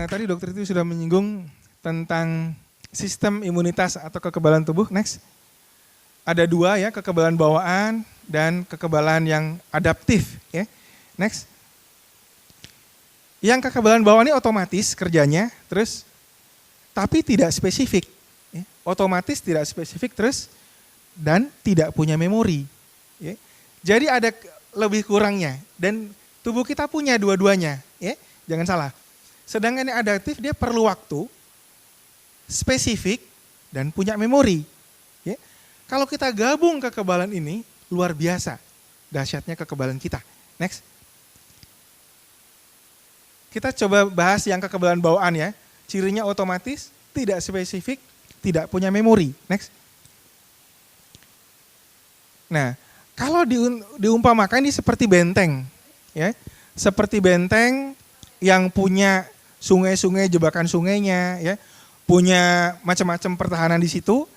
Tadi dokter itu sudah menyinggung tentang sistem imunitas atau kekebalan tubuh. Next. Ada dua ya, kekebalan bawaan dan kekebalan yang adaptif. Ya. Next. Yang kekebalan bawaan ini otomatis kerjanya, terus tapi tidak spesifik. Ya. Otomatis tidak spesifik terus dan tidak punya memori. Ya. Jadi ada lebih kurangnya dan tubuh kita punya dua-duanya. Ya. Jangan salah. Sedangkan yang adaptif dia perlu waktu, spesifik, dan punya memori. Ya. Kalau kita gabung kekebalan ini, luar biasa dahsyatnya kekebalan kita. Next. Kita coba bahas yang kekebalan bawaan ya. Cirinya otomatis, tidak spesifik, tidak punya memori. Next. Nah, kalau diumpamakan ini seperti benteng. Ya. Seperti benteng yang punya sungai-sungai, jebakan sungainya, ya, punya macam-macam pertahanan di situ,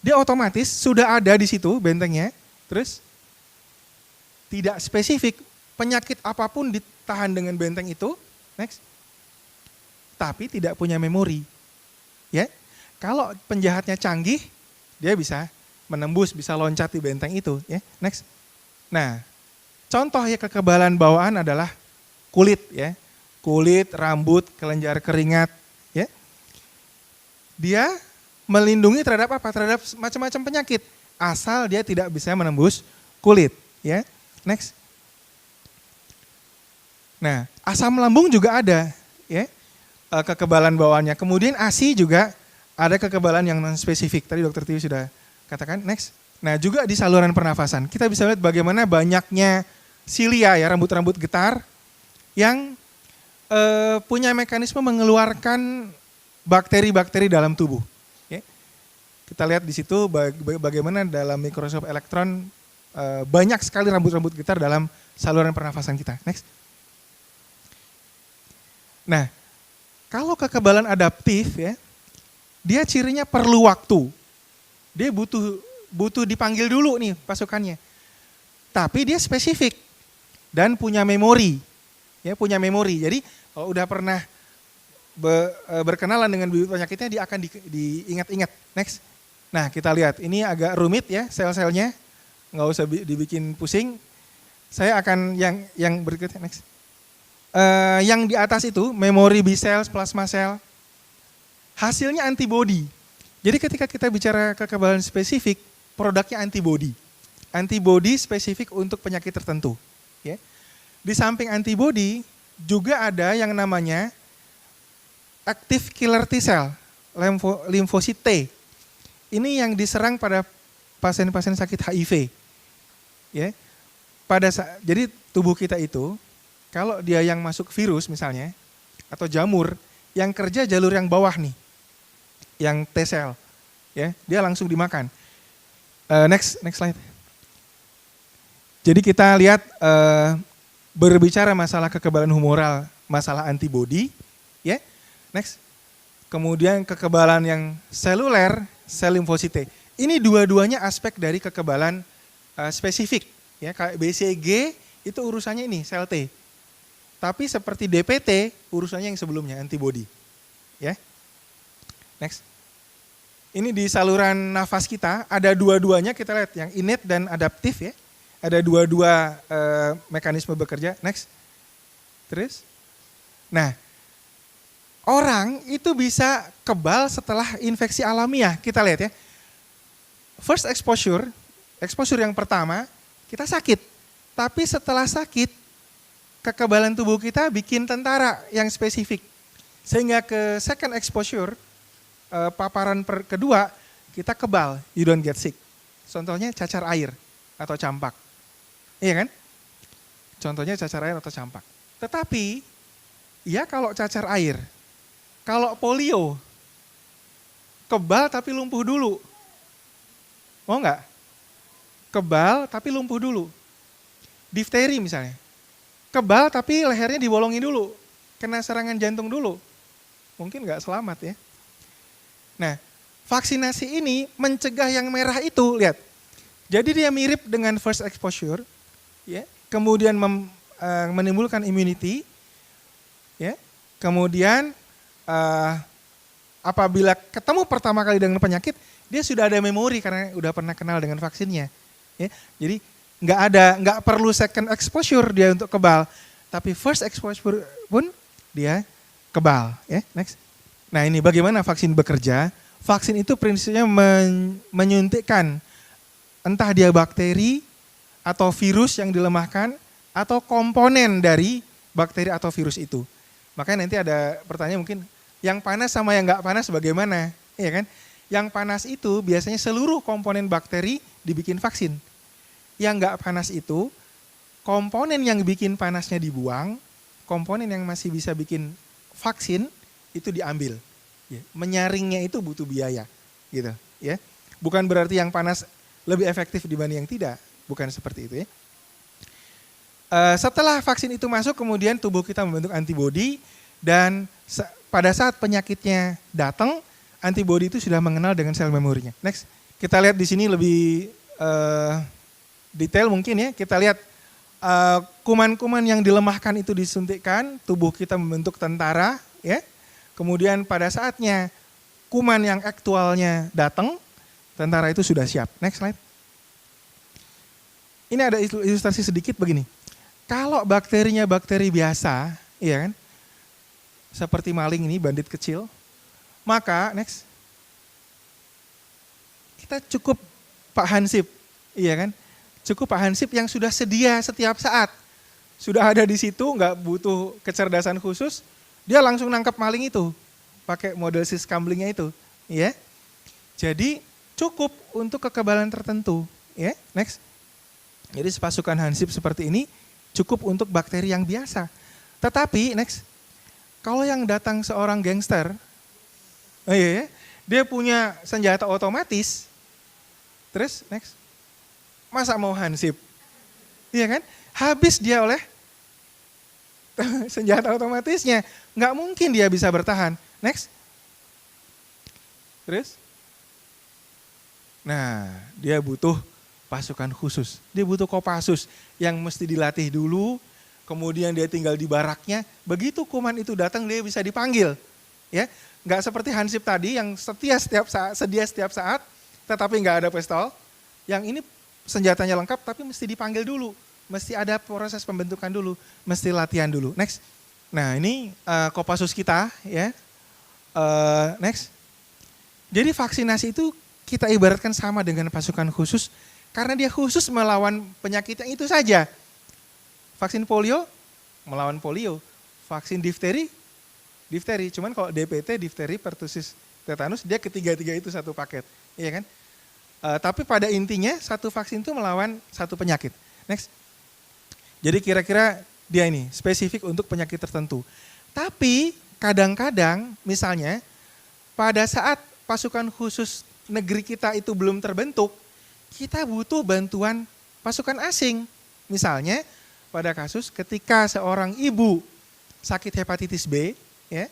dia otomatis sudah ada di situ bentengnya, terus tidak spesifik, penyakit apapun ditahan dengan benteng itu, next, tapi tidak punya memori. Ya, kalau penjahatnya canggih, dia bisa menembus, bisa loncat di benteng itu. Ya, next. Nah, contoh ya kekebalan bawaan adalah kulit, ya. Kulit, rambut, kelenjar keringat, ya. Dia melindungi terhadap apa? Terhadap macam-macam penyakit, asal dia tidak bisa menembus kulit, ya. Next. Nah, asam lambung juga ada, ya, kekebalan bawaannya. Kemudian ASI juga ada kekebalan yang non spesifik. Tadi dokter Tio sudah katakan. Next. Nah, juga di saluran pernafasan kita bisa lihat bagaimana banyaknya silia, ya, rambut-rambut getar yang punya mekanisme mengeluarkan bakteri-bakteri dalam tubuh. Ya. Kita lihat di situ bagaimana dalam mikroskop elektron banyak sekali rambut-rambut getar dalam saluran pernafasan kita. Next. Nah, kalau kekebalan adaptif ya, dia cirinya perlu waktu. Dia butuh dipanggil dulu nih pasukannya. Tapi dia spesifik dan punya memori. Ya, punya memori. Jadi kalau udah pernah berkenalan dengan bibit penyakitnya, dia akan diingat-ingat. Next. Nah, kita lihat. Ini agak rumit ya sel-selnya. Nggak usah dibikin pusing. Saya akan yang berikutnya. Next. Yang di atas itu, memori B cells, plasma cell. Hasilnya antibody. Jadi ketika kita bicara kekebalan spesifik, produknya antibody. Antibody spesifik untuk penyakit tertentu. Ya. Di samping antibody, juga ada yang namanya active killer T cell, limfosit T. Ini yang diserang pada pasien-pasien sakit HIV. Ya. Jadi tubuh kita itu, kalau dia yang masuk virus misalnya, atau jamur, yang kerja jalur yang bawah nih, yang T cell, ya, dia langsung dimakan. Next slide. Jadi kita lihat berbicara masalah kekebalan humoral, masalah antibody, ya. Next. Kemudian kekebalan yang seluler, sel limfosit T. Ini dua-duanya aspek dari kekebalan spesifik, ya. Kayak BCG itu urusannya ini sel T. Tapi seperti DPT urusannya yang sebelumnya antibody, ya. Next. Ini di saluran nafas kita ada dua-duanya, kita lihat yang innate dan adaptif, ya. Ada dua-dua mekanisme bekerja. Next. Terus. Nah, orang itu bisa kebal setelah infeksi alamiah. Kita lihat ya. First exposure yang pertama, kita sakit. Tapi setelah sakit, kekebalan tubuh kita bikin tentara yang spesifik. Sehingga ke second exposure, paparan kedua, kita kebal, you don't get sick. Contohnya cacar air atau campak. Iya kan? Contohnya cacar air atau campak. Tetapi, ya kalau cacar air, kalau polio, kebal tapi lumpuh dulu. Mau nggak? Kebal tapi lumpuh dulu. Difteri misalnya. Kebal tapi lehernya dibolongin dulu. Kena serangan jantung dulu. Mungkin nggak selamat ya. Nah, vaksinasi ini mencegah yang merah itu, lihat. Jadi dia mirip dengan first exposure, ya. Kemudian menimbulkan immunity, ya. Kemudian eh, apabila ketemu pertama kali dengan penyakit, dia sudah ada memori karena udah pernah kenal dengan vaksinnya. Ya, jadi nggak perlu second exposure dia untuk kebal, tapi first exposure pun dia kebal. Ya, next. Nah ini bagaimana vaksin bekerja? Vaksin itu prinsipnya menyuntikkan entah dia bakteri atau virus yang dilemahkan atau komponen dari bakteri atau virus itu. Makanya nanti ada pertanyaan mungkin, yang panas sama yang nggak panas bagaimana? Iya kan? Yang panas itu biasanya seluruh komponen bakteri dibikin vaksin. Yang nggak panas itu komponen yang bikin panasnya dibuang, komponen yang masih bisa bikin vaksin itu diambil. Ya, menyaringnya itu butuh biaya, gitu. Ya, bukan berarti yang panas lebih efektif dibanding yang tidak, bukan seperti itu ya. Setelah vaksin itu masuk, kemudian tubuh kita membentuk antibodi dan pada saat penyakitnya datang, antibodi itu sudah mengenal dengan sel memorinya. Next, kita lihat di sini lebih detail mungkin ya. Kita lihat kuman-kuman yang dilemahkan itu disuntikkan, tubuh kita membentuk tentara, ya. Kemudian pada saatnya kuman yang aktualnya datang, tentara itu sudah siap. Next slide. Ini ada ilustrasi sedikit begini. Kalau bakterinya bakteri biasa, iya kan? Seperti maling ini, bandit kecil, maka next, kita cukup Pak Hansip, iya kan? Cukup Pak Hansip yang sudah sedia setiap saat, sudah ada di situ, nggak butuh kecerdasan khusus, dia langsung nangkap maling itu, pakai model siskamblingnya itu, ya. Jadi cukup untuk kekebalan tertentu, ya. Next. Jadi pasukan Hansip seperti ini cukup untuk bakteri yang biasa. Tetapi next, kalau yang datang seorang gangster, dia punya senjata otomatis, terus next, masa mau Hansip? Iya kan? Habis dia oleh senjata otomatisnya, nggak mungkin dia bisa bertahan. Next, terus, nah dia butuh pasukan khusus, dia butuh Kopassus yang mesti dilatih dulu, kemudian dia tinggal di baraknya, begitu kuman itu datang dia bisa dipanggil, ya, nggak seperti Hansip tadi yang sedia setiap saat, tetapi nggak ada pistol, yang ini senjatanya lengkap tapi mesti dipanggil dulu, mesti ada proses pembentukan dulu, mesti latihan dulu. Next, nah ini Kopassus kita, ya, next, jadi vaksinasi itu kita ibaratkan sama dengan pasukan khusus. Karena dia khusus melawan penyakit yang itu saja. Vaksin polio, melawan polio. Vaksin difteri, difteri. Cuman kalau DPT, difteri, pertusis, tetanus, dia ketiga-tiga itu satu paket. Iya kan? Tapi pada intinya satu vaksin itu melawan satu penyakit. Next. Jadi kira-kira dia ini spesifik untuk penyakit tertentu. Tapi kadang-kadang misalnya pada saat pasukan khusus negeri kita itu belum terbentuk, kita butuh bantuan pasukan asing. Misalnya pada kasus ketika seorang ibu sakit hepatitis B, ya,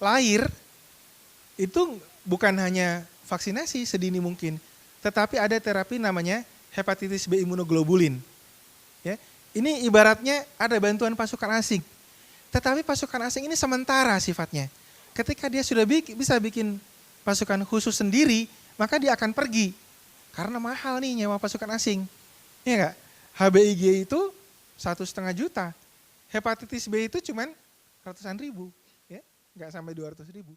lahir, itu bukan hanya vaksinasi sedini mungkin, tetapi ada terapi namanya hepatitis B imunoglobulin. Ya, ini ibaratnya ada bantuan pasukan asing. Tetapi pasukan asing ini sementara sifatnya. Ketika dia sudah bisa bikin pasukan khusus sendiri, maka dia akan pergi. Karena mahal nih nyewa pasukan asing. Iya enggak? HBIG itu 1,5 juta. Hepatitis B itu cuman ratusan ribu. Ya, enggak sampai 200 ribu.